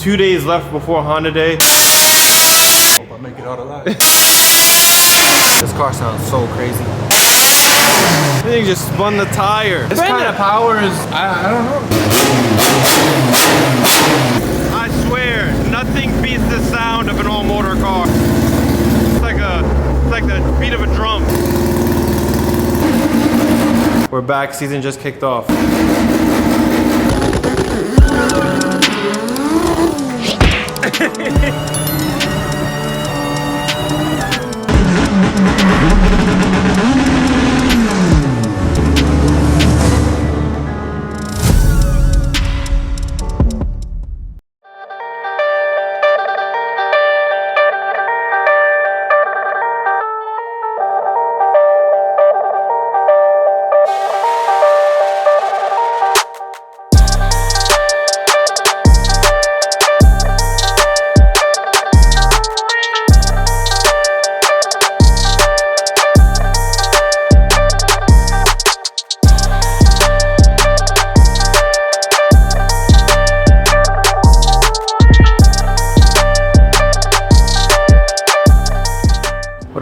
2 days left before Honda Day. Hope I make it out alive. This car sounds so crazy. I think just spun the tire. This kind of power is, I don't know. I swear, nothing beats the sound of an all-motor car. It's like the beat of a drum. We're back, season just kicked off.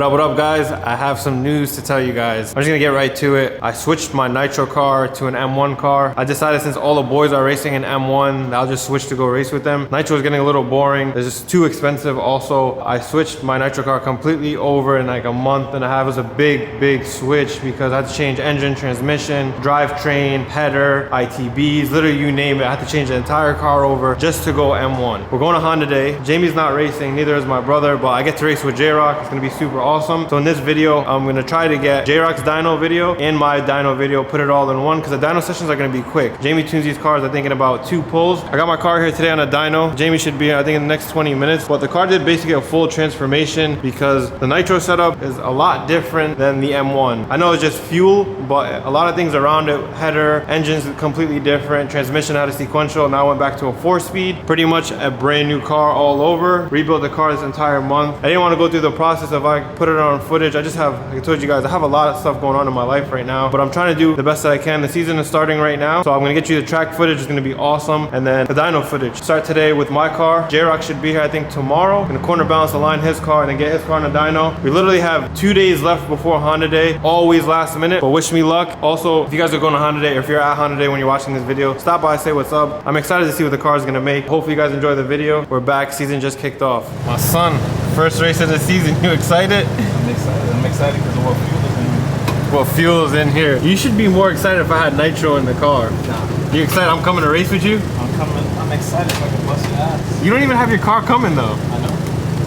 What up guys? I have some news to tell you guys. I'm just gonna get right to it. I switched my nitro car to an M1 car. I decided since all the boys are racing in M1, I'll just switch to go race with them. Nitro is getting a little boring. It's just too expensive. Also, I switched my nitro car completely over in like a month and a half. It was a big switch because I had to change engine, transmission, drivetrain, header, ITBs, literally you name it. I had to change the entire car over just to go M1. We're going to Honda Day. Jamie's not racing, neither is my brother, but I get to race with Jroc. It's gonna be super awesome. So in this video, I'm gonna try to get Jroc's dyno video and my dyno video, put it all in one, because the dyno sessions are gonna be quick. Jamie tunes these cars, I think, in about 2 pulls. I got my car here today on a dyno. Jamie should be here, I think, in the next 20 minutes. But the car did basically a full transformation because the nitro setup is a lot different than the M1. I know it's just fuel, but a lot of things around it, header, engine's completely different, transmission had a sequential, now I went back to a 4-speed. Pretty much a brand new car all over. Rebuilt the car this entire month. I didn't want to go through the process of I put it on footage. I just have, like I told you guys, I have a lot of stuff going on in my life right now, but I'm trying to do the best that I can. The season is starting right now, so I'm gonna get you the track footage. It's gonna be awesome, and then the dyno footage. Start today with my car. Jroc should be here, I think, tomorrow. I'm gonna corner balance align his car and then get his car on the dyno. We literally have 2 days left before Honda Day. Always last minute, but wish me luck. Also, if you guys are going to Honda Day, or if you're at Honda Day when you're watching this video, stop by, say what's up. I'm excited to see what the car is gonna make. Hopefully you guys enjoy the video. We're back, season just kicked off. My son, first race of the season. You excited? I'm excited because of what fuel is in here. What fuel is in here? You should be more excited if I had nitro in the car. Nah. You excited? I'm coming to race with you? I'm coming. I'm excited so I can bust your ass. You don't even have your car coming though. I know.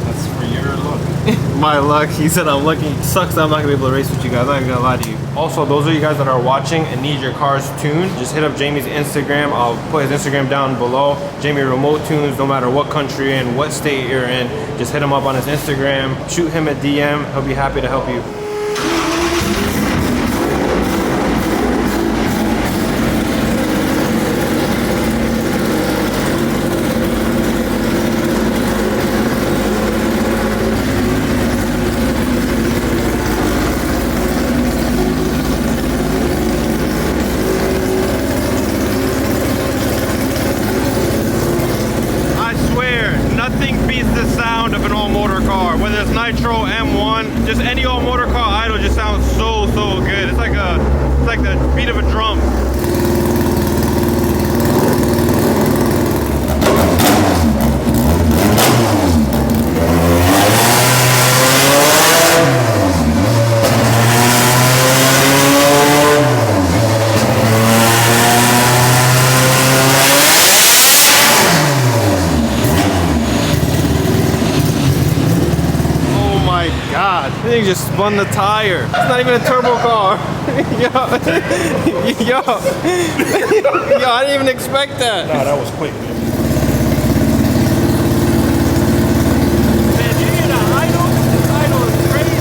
That's for your luck. My luck. He said I'm lucky. It sucks that I'm not gonna be able to race with you guys. I'm not even gonna lie to you. Also, those of you guys that are watching and need your cars tuned, just hit up Jamie's Instagram. I'll put his Instagram down below. Jamie Remote Tunes, no matter what country you're in, what state you're in, just hit him up on his Instagram. Shoot him a DM. He'll be happy to help you. Nitro, M1, just any old motor car idle just sounds so good. It's like the beat of a drum. God, this thing just spun the tire. It's not even a turbo car. Yo, I didn't even expect that. Nah, that was quick, man. Man, you hear that idle? This idle is crazy.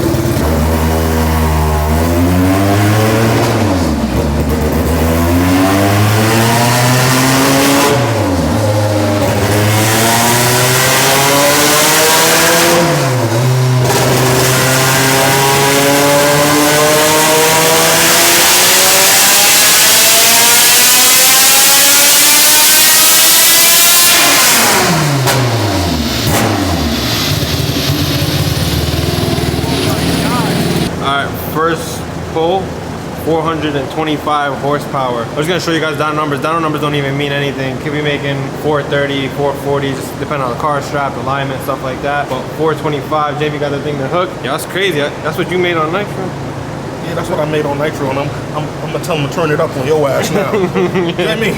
pull, 425 horsepower. I'm just gonna show you guys dyno numbers. Dyno numbers don't even mean anything. Could be making 430, 440, just depending on the car strap, alignment, stuff like that. But 425, JB got the thing to hook. Yeah, that's crazy. That's what you made on Nitro. Yeah, that's what I made on Nitro, and I'm gonna tell him to turn it up on your ass now. You know what I mean?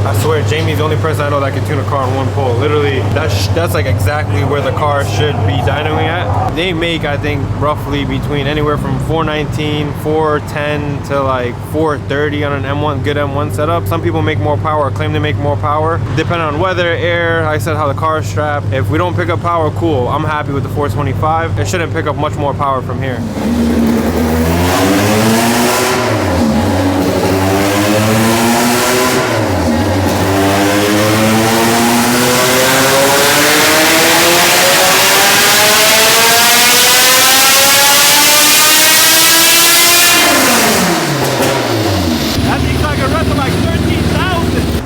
I swear, Jamie's the only person I know that can tune a car on one pull. Literally, that's like exactly where the car should be dynoing at. They make, I think, roughly between anywhere from 419, 410 to like 430 on an M1, good M1 setup. Some people make more power, or claim they make more power, depending on weather, air, like I said, how the car is strapped. If we don't pick up power, cool. I'm happy with the 425. It shouldn't pick up much more power from here.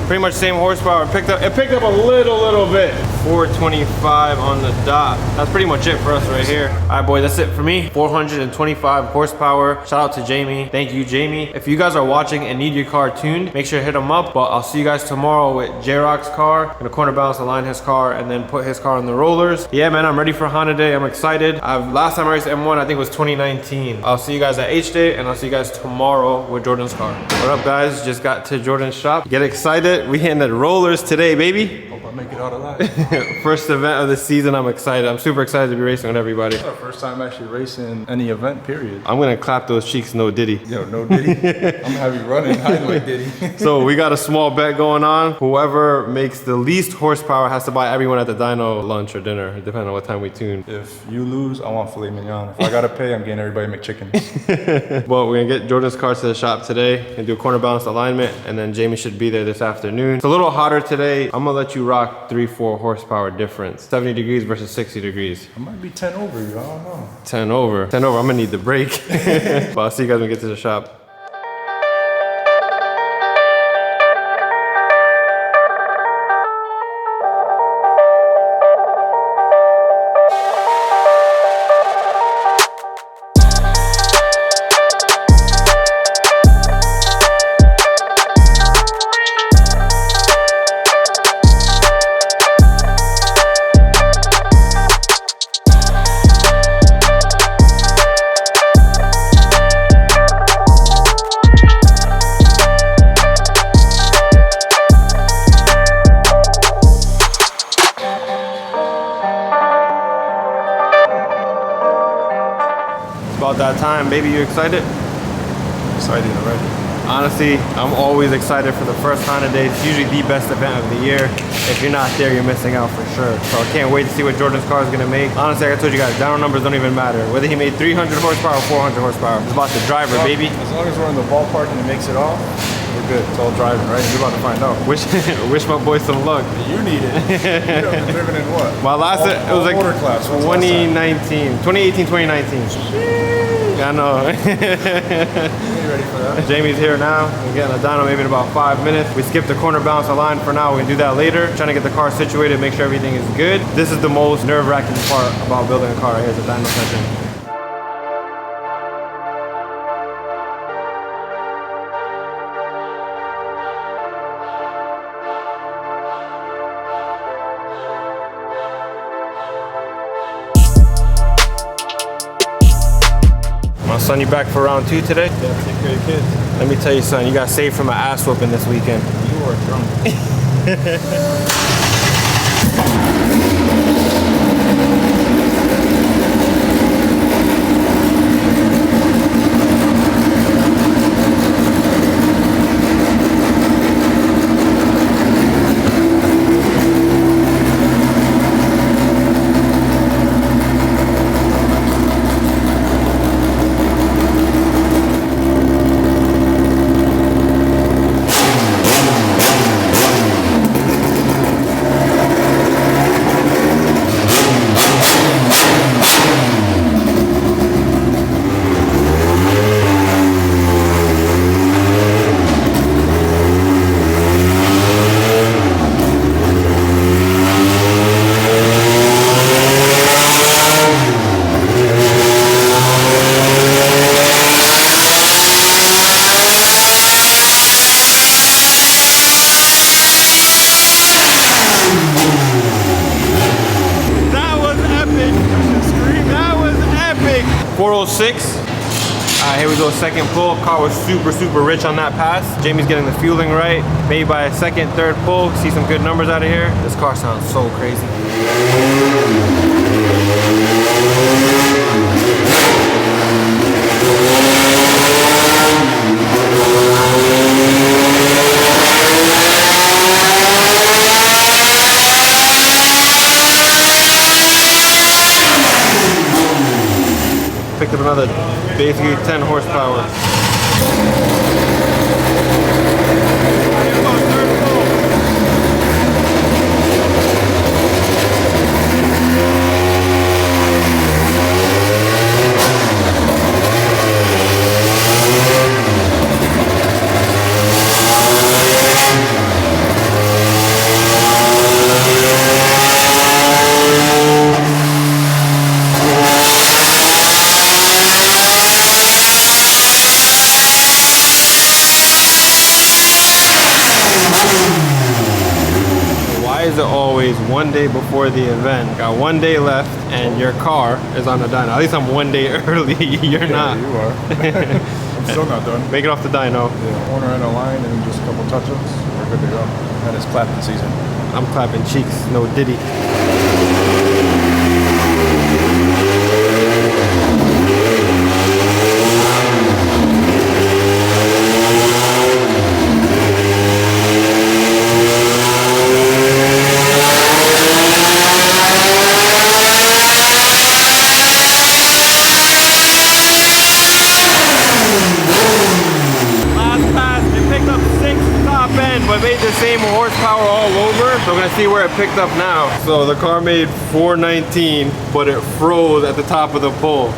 Pretty much same horsepower. It picked up a little bit. 425 on the dot. That's pretty much it for us right here. All right, boy, that's it for me. 425 horsepower. Shout out to Jamie. Thank you, Jamie. If you guys are watching and need your car tuned, make sure to hit him up. But I'll see you guys tomorrow with Jroc's car. I'm gonna corner balance, align his car, and then put his car on the rollers. Yeah, man, I'm ready for Honda Day. I'm excited. Last time I raced M1, I think it was 2019. I'll see you guys at H Day, and I'll see you guys tomorrow with Jordan's car. What up, guys? Just got to Jordan's shop. Get excited. We hitting the rollers today, baby. Hope I make it out alive. First event of the season. I'm excited. I'm super excited to be racing with everybody. It's our first time actually racing any event, period. I'm gonna clap those cheeks, no Diddy. Yo, no Diddy. I'm gonna have you running high like Diddy. So we got a small bet going on. Whoever makes the least horsepower has to buy everyone at the dyno lunch or dinner, depending on what time we tune. If you lose, I want filet mignon. If I gotta pay, I'm getting everybody McChickens. Well, we're gonna get Jordan's car to the shop today and do a corner balance alignment, and then Jamie should be there this afternoon. It's a little hotter today. I'm gonna let you rock 3-4 horsepower difference. 70 degrees versus 60 degrees. I might be 10 over you, I don't know. 10 over. 10 over, I'm gonna need the brake. But I'll see you guys when we get to the shop. About that time, baby. You excited? Excited already. Honestly, I'm always excited for the first Honda Day. It's usually the best event of the year. If you're not there, you're missing out for sure. So I can't wait to see what Jordan's car is gonna make. Honestly, like I told you guys, dyno numbers don't even matter. Whether he made 300 horsepower or 400 horsepower, it's about the driver, baby. As long as we're in the ballpark and it makes it off, we're good. It's all driving, right? You're about to find out. Wish my boy some luck. You need it. You know, been living in what? My last, it was like motor class. 2019, 2018, 2019. I know. You ready for that? Jamie's here now. We're getting a dyno maybe in about 5 minutes. We skipped the corner balance line for now. We can do that later. Trying to get the car situated, make sure everything is good. This is the most nerve-wracking part about building a car. Here's the dyno session. Son, you back for round 2 today? Yeah, take care of your kids. Let me tell you, son, you got saved from an ass whooping this weekend. You are drunk. 406. Here we go, second pull. Car was super rich on that pass. Jamie's getting the fueling right. Maybe by a second, third pull, see some good numbers out of here. This car sounds so crazy. Picked up another basically 10 horsepower. Always one day before the event. Got 1 day left and your car is on the dyno. At least I'm 1 day early. You're not. You are. I'm still not done. Make it off the dyno. Yeah, owner and a line and just a couple touch-ups. We're good to go. And it's clapping season. I'm clapping cheeks, no Diddy. Made the same horsepower all over, so we're gonna see where it picked up now. So the car made 419, but it froze at the top of the pull.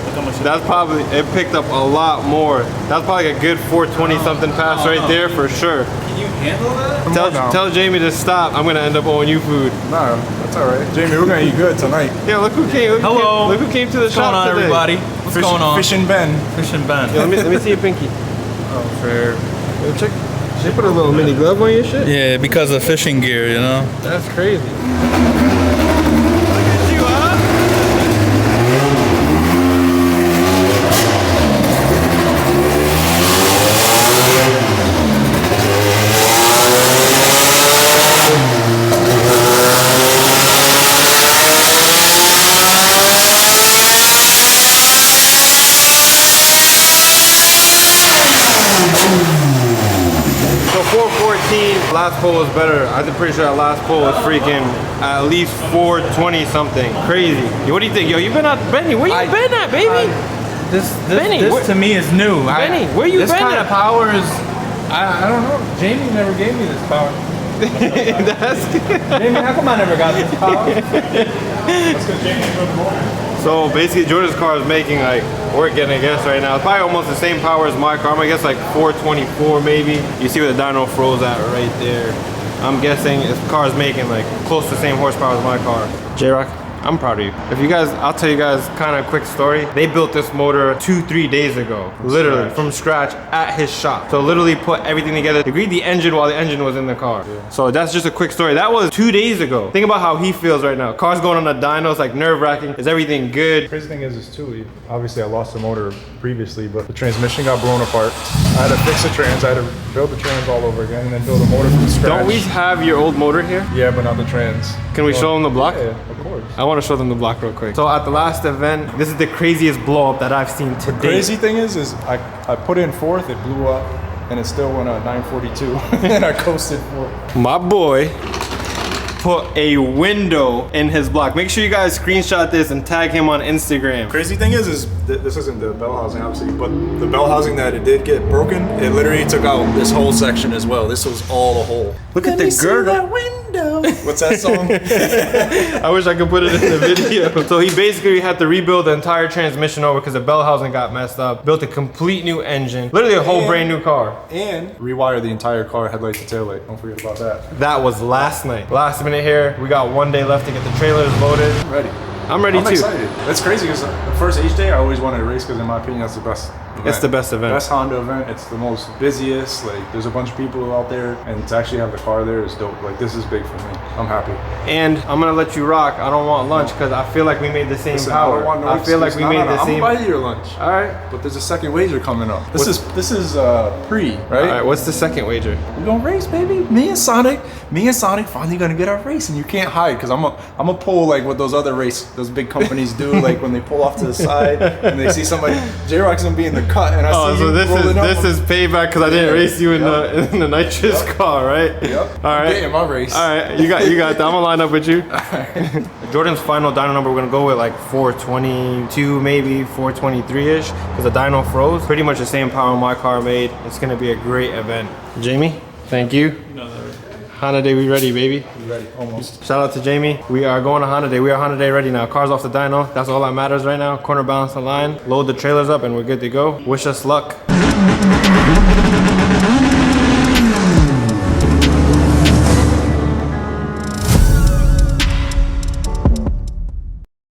That's probably, it picked up a lot more. That's probably a good 420 something pass right there for sure. Can you handle that? Tell Jamie to stop. I'm gonna end up owing you food. Nah, that's all right. Jamie, we're gonna eat good tonight. Yeah, look who came. Look who came to the shop on, today. everybody? What's going on? Fish and Ben. Fish and Ben. Yeah, let me see your pinky. Oh, fair. Yo, check. They put a little mini glove on your shit? Yeah, because of fishing gear, you know? That's crazy. Look at you, huh? Last pull was better. I'm pretty sure that last pull was freaking at least 420 something. Crazy. Yo, what do you think? Yo, you been out, Benny? Where you been at, baby? This Benny, to me is new. Benny, where you this been kind at? of power is, I don't know. Jamie never gave me this power. That's good. Jamie, how come I never got this power? That's because Jamie's good morning. So basically Jordan's car is making like, we're getting a guess right now. It's probably almost the same power as my car. I'm gonna guess like 424 maybe. You see where the dyno froze at right there. I'm guessing this car is making like close to the same horsepower as my car. Jroc, I'm proud of you. If you guys, I'll tell you guys kind of a quick story. They built this motor 2-3 days ago, literally from scratch at his shop. So literally put everything together. They agreed the engine while the engine was in the car. Yeah. So that's just a quick story. That was 2 days ago. Think about how he feels right now. Car's going on the dyno, it's like nerve wracking. Is everything good? Crazy thing is too, obviously I lost the motor previously, but the transmission got blown apart. I had to fix the trans, I had to build the trans all over again and then build a motor from scratch. Don't we have your old motor here? Yeah, but not the trans. Can we show them the block? Yeah, of course. I want to show them the block real quick. So at the last event, this is the craziest blow up that I've seen to date. Crazy thing is I put in fourth, it blew up, and it still went at 942, and I coasted for. My boy put a window in his block. Make sure you guys screenshot this and tag him on Instagram. Crazy thing is this isn't the bell housing obviously, but the bell housing that it did get broken, it literally took out this whole section as well. This was all a hole. Look at the girdle. What's that song? I wish I could put it in the video. So he basically had to rebuild the entire transmission over because the bell housing got messed up. Built a complete new engine. Literally a whole brand new car. And rewire the entire car headlight to taillight. Don't forget about that. That was last night. Last minute here. We got 1 day left to get the trailers loaded. Ready. I'm ready too. I'm excited. That's crazy because the first H day I always wanted to race because in my opinion that's the best event. It's the best event. Best Honda event. It's the most busiest. Like, there's a bunch of people out there, and to actually have the car there is dope. Like, this is big for me. I'm happy. And I'm gonna let you rock. I don't want lunch because I feel like we made the same power. I don't want no I feel like we excuse. made the I'm same. gonna buy you your lunch. All right. But there's a second wager coming up. This is pre, right? All right. What's the second wager? We're gonna race, baby. Me and Sonic finally gonna get our race, and you can't hide because I'm gonna pull like what those big companies do, like when they pull off to the side and they see somebody. Jroc's gonna be in the cut, and I see so you rolling up. this is payback because I didn't race you in the nitrous car, right? Yep. All right. Getting my race. All right. You got that. I'm gonna line up with you. Jordan's final dyno number, we're gonna go with like 422, maybe 423-ish, because the dyno froze. Pretty much the same power my car made. It's gonna be a great event. Jamie, thank you. Honda Day, we ready, baby? You ready? Almost. Shout out to Jamie. We are going to Honda Day. We are Honda Day ready now. Cars off the dyno. That's all that matters right now. Corner balance the line. Load the trailers up and we're good to go. Wish us luck.